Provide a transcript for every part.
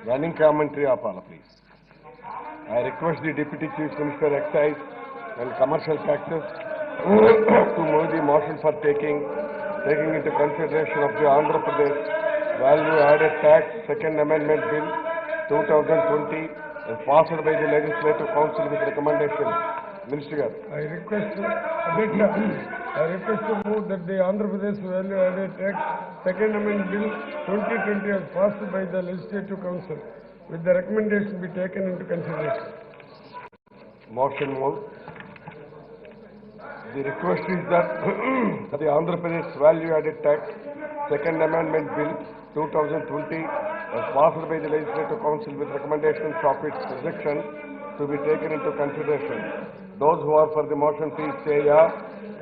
Running commentary Apala, please. I request the Deputy Chief Minister Excise and Commercial Taxes to move the motion for taking into consideration of the Andhra Pradesh Value Added Tax Second Amendment Bill 2020 as passed by the Legislative Council with recommendation. Minister. I request to move that the Andhra Pradesh Value Added Tax Second Amendment Bill 2020 as passed by the Legislative Council with the recommendation be taken into consideration. Motion moved. The request is that the Andhra Pradesh Value Added Tax Second Amendment Bill 2020 as passed by the Legislative Council with recommendations of its rejection to be taken into consideration. Those who are for the motion, please say yeah.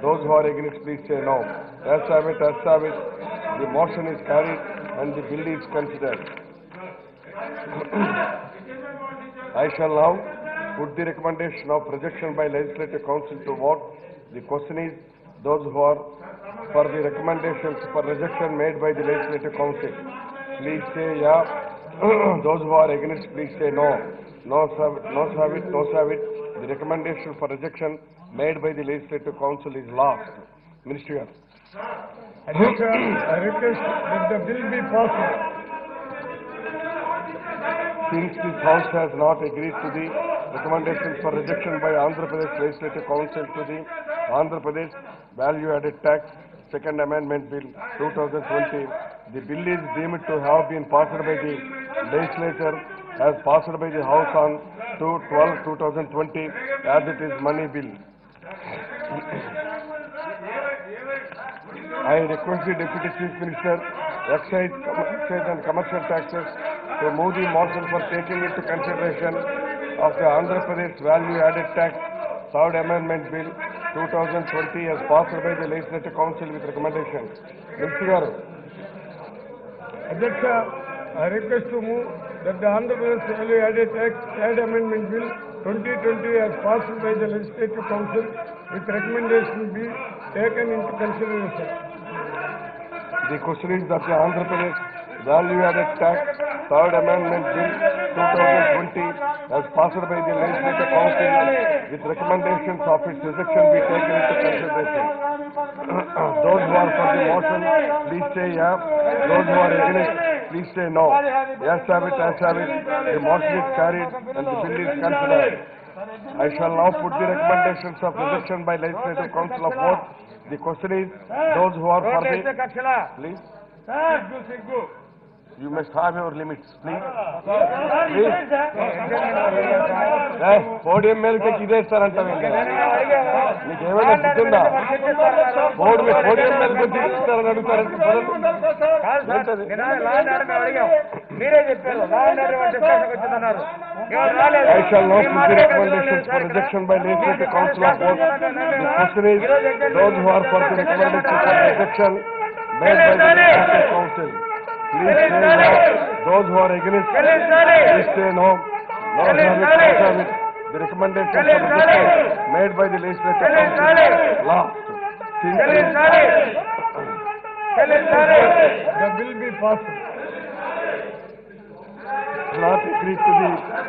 Those who are against, please say no. As have it, the motion is carried and the bill is considered. I shall now put the recommendation of rejection by Legislative Council to vote. The question is, those who are for the recommendations for rejection made by the Legislative Council, please say yeah. Those who are against, please say no. No have it. The recommendation for rejection made by the Legislative Council is lost. Minister. I request that the bill be passed. Since this House has not agreed to the recommendations for rejection by Andhra Pradesh Legislative Council to the Andhra Pradesh Value Added Tax Second Amendment Bill 2020, the bill is deemed to have been passed by the legislature as passed by the House on 2/12/2020 as it is money bill. I request the Deputy Chief Minister, Excise and Commercial Taxes to move the motion for taking into consideration of the Andhra Pradesh Value Added Tax Third Amendment Bill 2020 as passed by the Legislative Council with recommendation. Minister. Adhyaksha, I request to move that the Andhra Pradesh Value Added Tax Third Amendment Bill 2020 as passed by the Legislative Council with recommendation be taken into consideration. The question is that the Andhra Pradesh Value Added Tax Third Amendment Bill 2020 as passed by the Legislative Council with recommendations of its rejection be taken into consideration. Those who are for the motion, please say yeah. Those who are against, please say no. Yes have it, the motion is carried and the bill is considered. I shall now put the recommendations of rejection by Legislative Council of vote. The question is, those who are for the... Please. You must have your limits, please. Podium ಮೇಲೆ ಇದೆ sir ಅಂತ మీకు ఏమైనా గుర్తుందా podium ಮೇಲೆ గుర్తిస్తారు అడుగుతారు మీరే చెప్పారు I shall now put the recommendations for rejection by Legislative Council of vote. The question is, those who are for the recommendations for rejection made by the Legislative Council, please say no. Those who are against, please say no. No have it. The recommendation for rejection made by the Legislative Council last. The bill be passed. Not agreed to the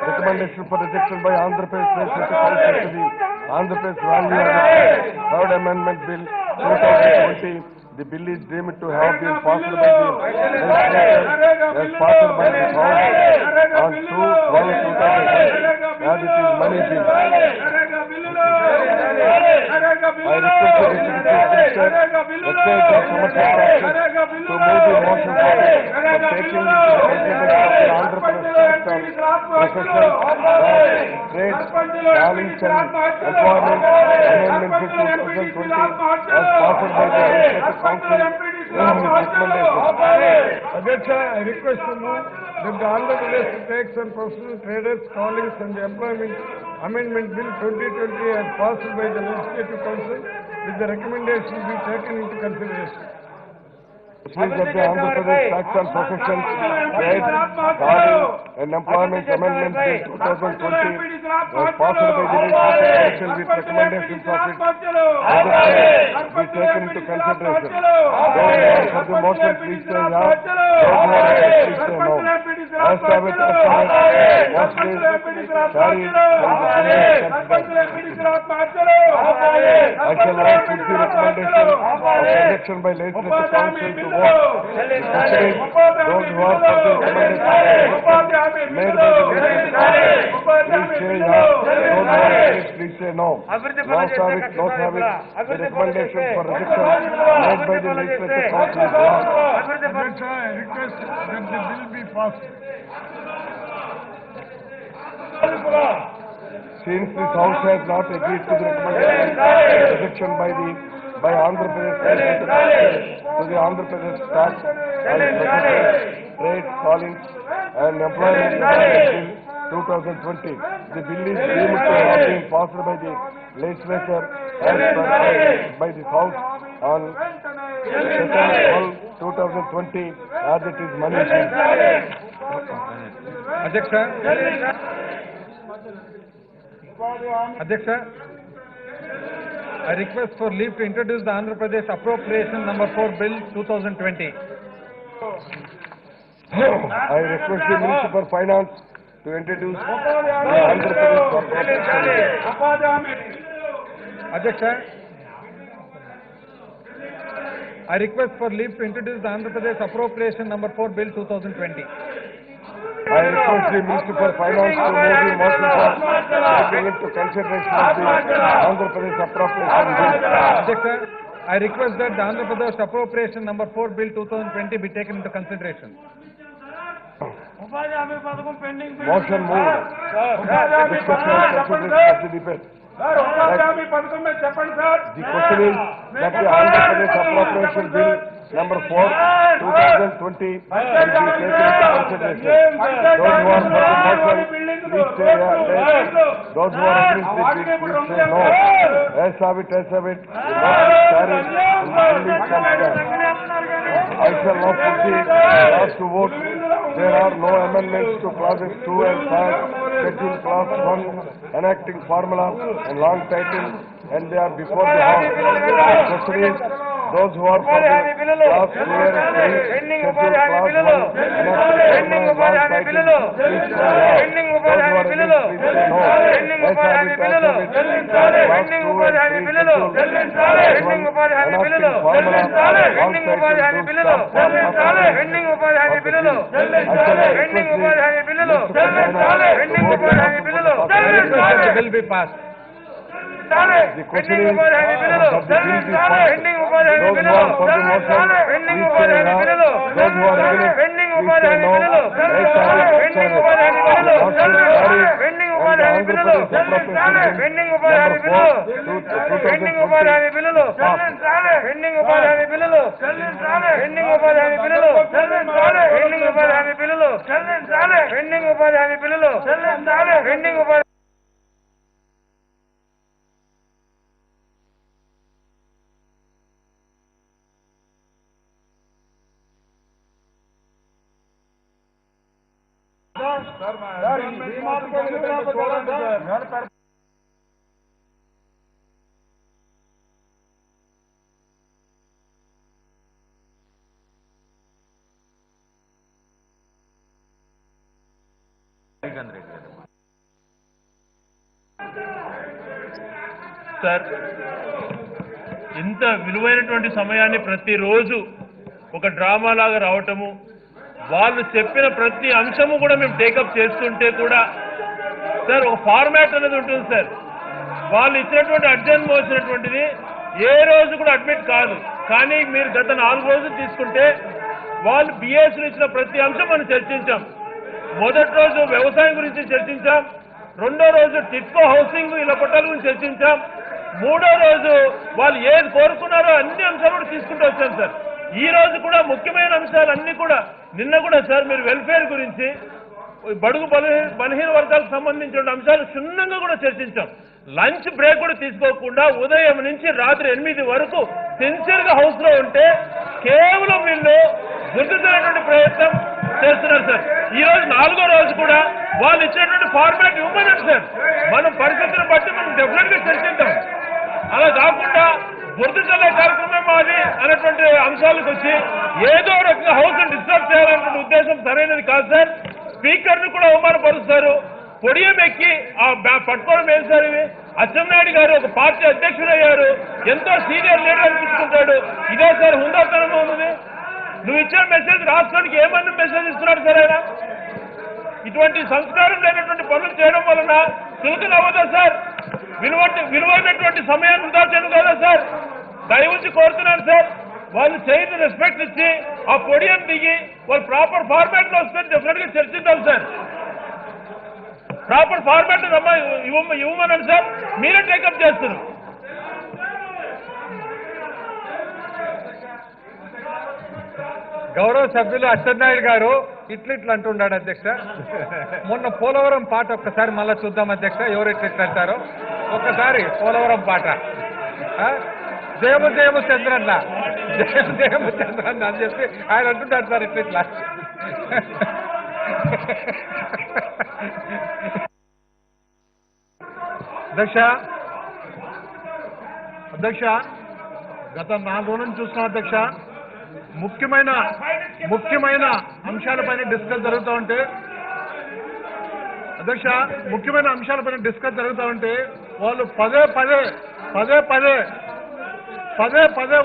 recommendation for rejection by Andhra Pradesh Legislative Council to the Andhra Pradesh Value Added Third Amendment Bill 2020. The bill is deemed to have been passed by the legislature as passed by the House on 2/12/2020 as it is money bill. I request the Deputy Chief Minister, Excise and Commercial Taxes to move the motion for taking into consideration of the Andhra Pradesh Tax on Professional Trade, Talents and Employment Amendment Bill 2020 as passed by the Legislative Council with recommendation. Adhyaksha, I request to move that the Andhra Pradesh Tax on Professional Traders, Callings and Employment Amendment Bill 2020 as passed by the Legislative Council with the recommendation be taken into consideration. Which means that the Andhra Pradesh Tax on Professions, Trade, Callings and Employment Amendment Bill 2020 was passed by the Legislative Council with recommendations of its be taken into consideration. Those who are for the motion, please say yes. Those who are against, please say no. As have it, motion is carried and the bill is considered. I shall now put the recommendation of rejection by Legislative Council to vote. Considering those who are for the recommendation made by the Legislative Council, please say yes. Those who are against, please say no. Not have it. The recommendation for rejection made by the Legislative Council is lost. I request that the bill be passed. Since this House has not agreed to the recommendation rejection by Andhra Pradesh to the Andhra Pradesh Tax and Trade, Callings and Employment Bill 2020, the bill is deemed to have been passed by the legislature as by the House on September 12, 2020 as it is money bill. Adhyaksha, I request for leave to introduce the Andhra Pradesh Appropriation Number 4 Bill 2020. I request the Minister for Finance to introduce the Andhra Pradesh Appropriation. Adhyaksha, I request for leave to introduce the Andhra Pradesh Appropriation Number 4 Bill 2020. I request the Minister for Finance to move the motion for taking into consideration of the Andhra Pradesh Appropriation Bill. Adhyaksha, I request that the Andhra Pradesh Appropriation Number 4 Bill 2020 be taken into consideration. Motion moved. Discussion and consideration of the debate. The question is that the Andhra Pradesh Appropriation Bill Number 4, 2020 will be taken into consideration. Those who are for the motion, please say yes. Those who are against it, please say no. As have it. The motion is carried and the bill is considered. I shall now put the clause to vote. There are no amendments to clauses 2 and 5, schedule clause 1, enacting formula and long title, and they are before the House. The question is, those who are for the clause 2 and 3, schedule clause 1, enacting formula and long title, please say yes. Those who are against, please say no. As have it. Clause 2 and 3, schedule clause 1, enacting formula, long title, The bill be passed. The question is that the bill be passed. Those who are for the motion, please say yes. Those who are against, please say no. As have it. The motion is carried and the Andhra Pradesh Appropriation Bill Number 4, 2020 passed. Sir, ఇంత విలువైనటువంటి సమయాన్ని ప్రతిరోజు ఒక drama లాగా రావటము, వాళ్ళు చెప్పిన ప్రతి అంశము కూడా మేము టేకప్ చేస్తుంటే కూడా సార్ ఒక ఫార్మాట్ అనేది ఉంటుంది సార్. వాళ్ళు ఇచ్చినటువంటి అర్జెంట్ మోసినటువంటిది ఏ రోజు కూడా అడ్మిట్ కాదు. కానీ మీరు గత 4 రోజులు తీసుకుంటే వాళ్ళు బిఎస్లు ఇచ్చిన ప్రతి అంశం మనం చర్చించాం. మొదటి రోజు వ్యవసాయం గురించి చర్చించాం, రెండో రోజు టిట్కో హౌసింగ్ ఇలా పట్టాల గురించి చర్చించాం, మూడో రోజు వాళ్ళు ఏది కోరుకున్నారో అన్ని అంశాలు కూడా తీసుకుంటూ వచ్చాం సార్. ఈ రోజు కూడా ముఖ్యమైన అంశాలు అన్ని కూడా నిన్న కూడా సార్ మీరు వెల్ఫేర్ గురించి, బడుగు బలహీన వర్గాలకు సంబంధించిన అంశాలు క్షుణ్ణంగా కూడా చర్చించాం. లంచ్ బ్రేక్ కూడా తీసుకోకుండా ఉదయం నుంచి రాత్రి 8 వరకు సిన్సియర్గా హౌస్లో ఉంటే కేవలం వీళ్ళు గుర్తుతున్నటువంటి ప్రయత్నం చేస్తున్నారు సార్. ఈ రోజు 4వ రోజు కూడా వాళ్ళు ఇచ్చినటువంటి ఫార్మాట్ ఇవ్వమన్నారు సార్. మనం పరిస్థితులను బట్టి మనం డెఫినెట్ గా చర్చిద్దాం. అలా కాకుండా బురద చల్లే కార్యక్రమం మాది అనేటువంటి అంశాలకు వచ్చి ఏదో రకంగా హౌస్ డిస్టర్బ్ చేయాలనే ఉద్దేశం సరైనది కాదు సార్. స్పీకర్ ను కూడా అవమానపరుస్తారు. పొడియం ఎక్కి పట్టుకోవడం ఏం సార్ ఇవి? అచ్చెన్నాయుడు గారు ఒక పార్టీ అధ్యక్షుడు అయ్యారు, ఎంతో సీనియర్ లీడర్ అనిపించుకుంటాడు. ఇదే సార్ హుందాతనం ఉన్నది. నువ్వు ఇచ్చిన మెసేజ్ రాష్ట్రానికి ఏమన్నా మెసేజ్ ఇస్తున్నాడు సార్ ఆయన? ఇటువంటి సంస్కారం లేనటువంటి పనులు చేయడం వలన చులకన అవ్వదా సార్? విలువైనటువంటి సమయాన్ని వృధా చేయడం కదా సార్? దయవుంచి కోరుతున్నాను సార్, వాళ్ళు చేయని రెస్పెక్ట్ ఇచ్చి ఆ పొడియం దిగి వాళ్ళు ప్రాపర్ ఫార్మాట్ లో వస్తే డెఫినెట్ గా చర్చిద్దాం సార్. ప్రాపర్ ఫార్మాట్ ఇవ్వమన్నాను సార్, మీరే టేకప్ చేస్తున్నారు. గౌరవ సభ్యులు అచ్చెన్నాయుడు గారు ఇట్లా అంటున్నాడు అధ్యక్ష. మొన్న పోలవరం పాట ఒక్కసారి మళ్ళా చూద్దాం అధ్యక్ష, ఎవరు ఇట్లా అంటారో ఒక్కసారి. పోలవరం పాట జయము జయము చంద్రన్న, జయము జయము చంద్రన్న అని చెప్పి ఆయన అంటుంటారు సార్ ఇట్లా. అధ్యక్ష గత 4 రోజుల నుంచి చూస్తున్నాం అధ్యక్ష. ముఖ్యమైన అంశాలపైన డిస్కస్ జరుగుతూ ఉంటే అధ్యక్ష, ముఖ్యమైన అంశాలపైన డిస్కస్ జరుగుతూ ఉంటే వాళ్ళు పదే పదే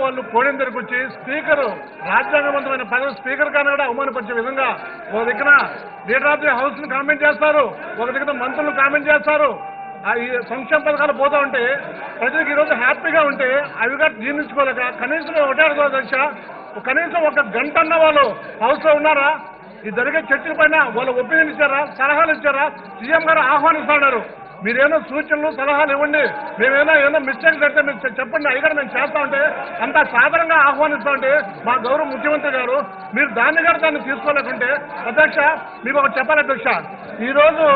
వాళ్ళు కోడిన దగ్గరకు వచ్చి స్పీకరు రాజ్యాంగవంతమైన పదవి స్పీకర్ కానీ కూడా అవమానపరిచే విధంగా ఒక దగ్గర లీడర్ ఆఫ్ ది హౌస్ ను కామెంట్ చేస్తారు, ఒక దగ్గర మంత్రులను కామెంట్ చేస్తారు. ఈ సంక్షేమ పథకాలు పోతా ఉంటే ప్రజలకు ఈరోజు హ్యాపీగా ఉంటే అవి కూడా జీర్ణించుకోలేక కనీసం ఒకటే అడుగు అధ్యక్ష, కనీసం 1 గంట అన్న వాళ్ళు హౌస్ లో ఉన్నారా? ఈ జరిగే చర్చల పైన వాళ్ళు ఒపీనియన్ ఇచ్చారా, సలహాలు ఇచ్చారా? సీఎం గారు ఆహ్వానిస్తున్నారు, మీరేమో సూచనలు సలహాలు ఇవ్వండి, ఏదో మిస్టేక్స్ అయితే మీరు చెప్పండి, అవి కూడా మేము చేస్తా ఉంటే అంత సాధారణంగా ఆహ్వానిస్తా ఉంటే మా గౌరవ ముఖ్యమంత్రి గారు మీరు దాన్ని తీసుకోలేకుంటే అధ్యక్ష మీకు ఒకటి చెప్పాలి అధ్యక్ష, ఈరోజు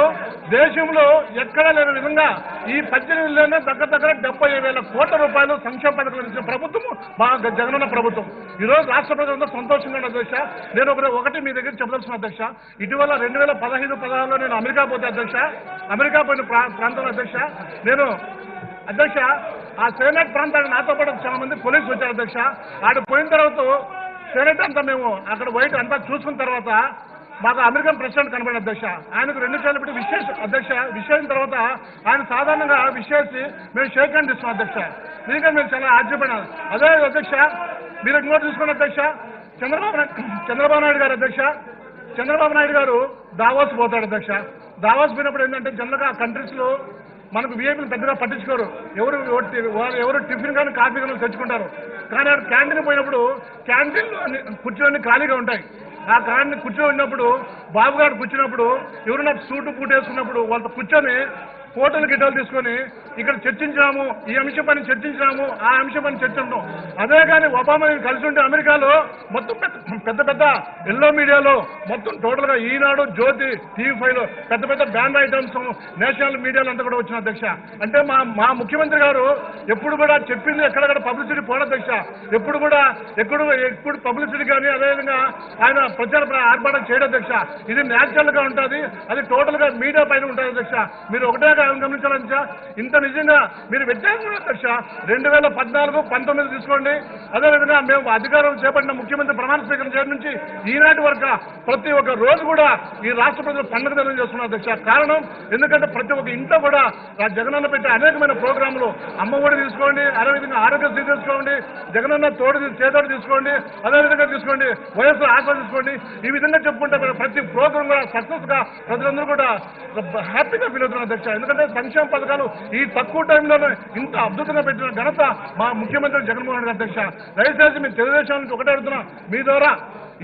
దేశంలో ఎక్కడా లేని విధంగా ఈ 18 నెలలోనే దగ్గర 70,000 కోట్ల రూపాయలు సంక్షేమ పథకాలు ఇచ్చిన ప్రభుత్వం మా జగనన్న ప్రభుత్వం. ఈరోజు రాష్ట్ర ప్రజలంతా సంతోషంగా ఉన్న అధ్యక్ష. నేను ఒకటి మీ దగ్గర చెప్పదలుచుకున్న అధ్యక్ష, ఇటీవల 2015-16లో నేను అమెరికా పోతే అధ్యక్ష, అమెరికా పోయిన ప్రాంతంలో అధ్యక్ష నేను అధ్యక్ష ఆ సెనెట్ ప్రాంతానికి నాతో పాటు చాలా మంది పోలీసులు వచ్చారు అధ్యక్ష. ఆడ పోయిన తర్వాత సెనెట్ అంతా మేము అక్కడ బయట అంతా చూసుకున్న తర్వాత మాకు అమెరికన్ ప్రెసిడెంట్ కనబడిన అధ్యక్ష. ఆయనకు 2 నిమిషాలు పెట్టి విషయం తర్వాత ఆయన సాధారణంగా విషేసి మేము షేక్ హ్యాండ్ ఇస్తున్నాం అధ్యక్ష. దీనిగా మేము చాలా ఆశ్చర్యపడినాం. అదే అధ్యక్ష మీరు ఇంకోటి చూసుకున్న అధ్యక్ష, చంద్రబాబు నాయుడు గారు అధ్యక్ష, చంద్రబాబు నాయుడు గారు దావోస్ పోతాడు అధ్యక్ష. దావోస్ పోయినప్పుడు ఏంటంటే జనరల్గా ఆ కంట్రీస్ లో మనకు వీఐపీలు పెద్దగా పట్టించుకోరు, ఎవరు టిఫిన్ కానీ కాఫీ కానీ తెచ్చుకుంటారు. కానీ అక్కడ క్యాంటీన్ పోయినప్పుడు క్యాంటీన్లో కూర్చోని ఖాళీగా ఉంటాయి. ఆ కారణాన్ని కూర్చొని ఉన్నప్పుడు బాబు గారు కూర్చున్నప్పుడు ఎవరైనా సూటు పూట వేసుకున్నప్పుడు వాళ్ళతో కూర్చొని ఫోటోలు గిటోలు తీసుకొని ఇక్కడ చర్చించాము, ఈ అంశం పని చర్చించాము, ఆ అంశం పని చర్చించాం. అదే కానీ ఒబామా కలిసి ఉంటే అమెరికాలో మొత్తం పెద్ద ఎల్లో మీడియాలో మొత్తం టోటల్ గా ఈనాడు, జ్యోతి, టీవీ5లో పెద్ద బ్యాండ్ ఐటమ్స్ నేషనల్ మీడియాలో అంతా కూడా వచ్చిన అధ్యక్ష. అంటే మా ముఖ్యమంత్రి గారు ఎప్పుడు కూడా చెప్పింది ఎక్కడ పబ్లిసిటీ పోవడం అధ్యక్ష. ఎప్పుడు పబ్లిసిటీ కానీ అదేవిధంగా ఆయన ప్రచార ఆర్భాటం చేయడం అధ్యక్ష. ఇది న్యాచురల్ గా ఉంటుంది, అది టోటల్ గా మీడియా పైన ఉంటుంది అధ్యక్ష. మీరు ఒకటే గమనించాలధ్యక్ష, ఇంత నిజంగా మీరు వ్యత్యాసం అధ్యక్ష 2014-19 తీసుకోండి. అదేవిధంగా మేము అధికారం చేపట్టిన ముఖ్యమంత్రి ప్రమాణ స్వీకారం చేయడం నుంచి ఈనాటి వరకు ప్రతి ఒక్క రోజు కూడా ఈ రాష్ట్ర ప్రజలు పండుగ దినం చేస్తున్నారు అధ్యక్ష. కారణం ఎందుకంటే ప్రతి ఒక్క ఇంట్లో కూడా జగనన్న పెట్టే అనేకమైన ప్రోగ్రాంలు, అమ్మఒడి తీసుకోండి, అదేవిధంగా ఆరోగ్యశ్రీ తీసుకోండి, జగనన్న చేతోడు తీసుకోండి, అదేవిధంగా తీసుకోండి వైఎస్ఆర్ ఆసరా తీసుకోండి. ఈ విధంగా చెప్పుకుంటే ప్రతి ప్రోగ్రాం కూడా సక్సెస్ గా ప్రజలందరూ కూడా హ్యాపీగా ఫీల్ అవుతున్నారు అధ్యక్ష. ఎందుకంటే సంక్షేమ పథకాలు ఈ తక్కువ టైంలోనే ఇంత అద్భుతంగా పెట్టిన ఘనత మా ముఖ్యమంత్రి జగన్మోహన్ రెడ్డి అధ్యక్ష. దయచేసి మీరు తెలుగుదేశం నుంచి ఒకటే అడుగుతున్నా, మీ ద్వారా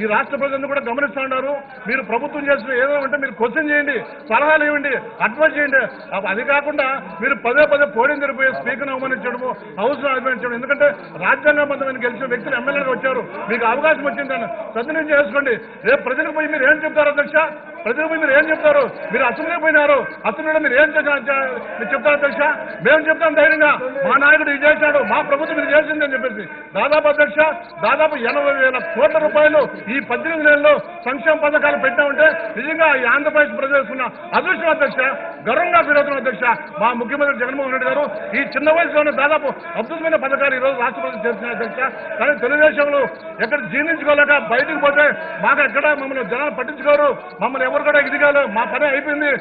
ఈ రాష్ట్ర ప్రజలను కూడా గమనిస్తూ ఉన్నారు. మీరు ప్రభుత్వం చేసిన ఏదో ఉంటే మీరు క్వశ్చన్ చేయండి, సలహాలు ఇవ్వండి, అడ్వైజ్ చేయండి. అది కాకుండా మీరు పదే పోడిని జరిపోయే స్పీకర్ను అవమానించడము, హౌస్ అవమానించడం. ఎందుకంటే రాజ్యాంగబద్ధమైన గెలిచిన వ్యక్తులు ఎమ్మెల్యేగా వచ్చారు, మీకు అవకాశం వచ్చిందని సద్వినియోగం చేసుకోండి. రేపు ప్రజలకు పోయి మీరు ఏం చెప్తారు అధ్యక్ష? ప్రజలకు పోయి మీరు ఏం చెప్తారు? మీరు అసెంబ్లీ పోయినారు, అసెంబ్లీలో మీరు ఏం చెప్తారు అధ్యక్ష? మేము చెప్తాం ధైర్యంగా, మా నాయకుడు ఇది చేశాడు, మా ప్రభుత్వం ఇది చేసింది అని చెప్పేసి. దాదాపు అధ్యక్ష 80,000 కోట్ల రూపాయలు ఈ 18 నెలల్లో సంక్షేమ పథకాలు పెట్టామంటే నిజంగా ఈ ఆంధ్రప్రదేశ్ ప్రజలు ఉన్న అదృష్టం అధ్యక్ష, గర్వంగా ఫీల్ అవుతున్న అధ్యక్ష. మా ముఖ్యమంత్రి జగన్మోహన్ రెడ్డి గారు ఈ చిన్న వయసులోనే దాదాపు అద్భుతమైన పథకాలు ఈ రోజు రాష్ట్రపతి చేస్తున్న అధ్యక్ష. కానీ తెలుగుదేశంలో ఎక్కడ జీర్ణించుకోలేక బయటకు పోతే మాకు ఎక్కడ మమ్మల్ని జనాలు పట్టించుకోరు, మమ్మల్ని ఎవరు కూడా ఇది కాదు, మా పని అయిపోయింది.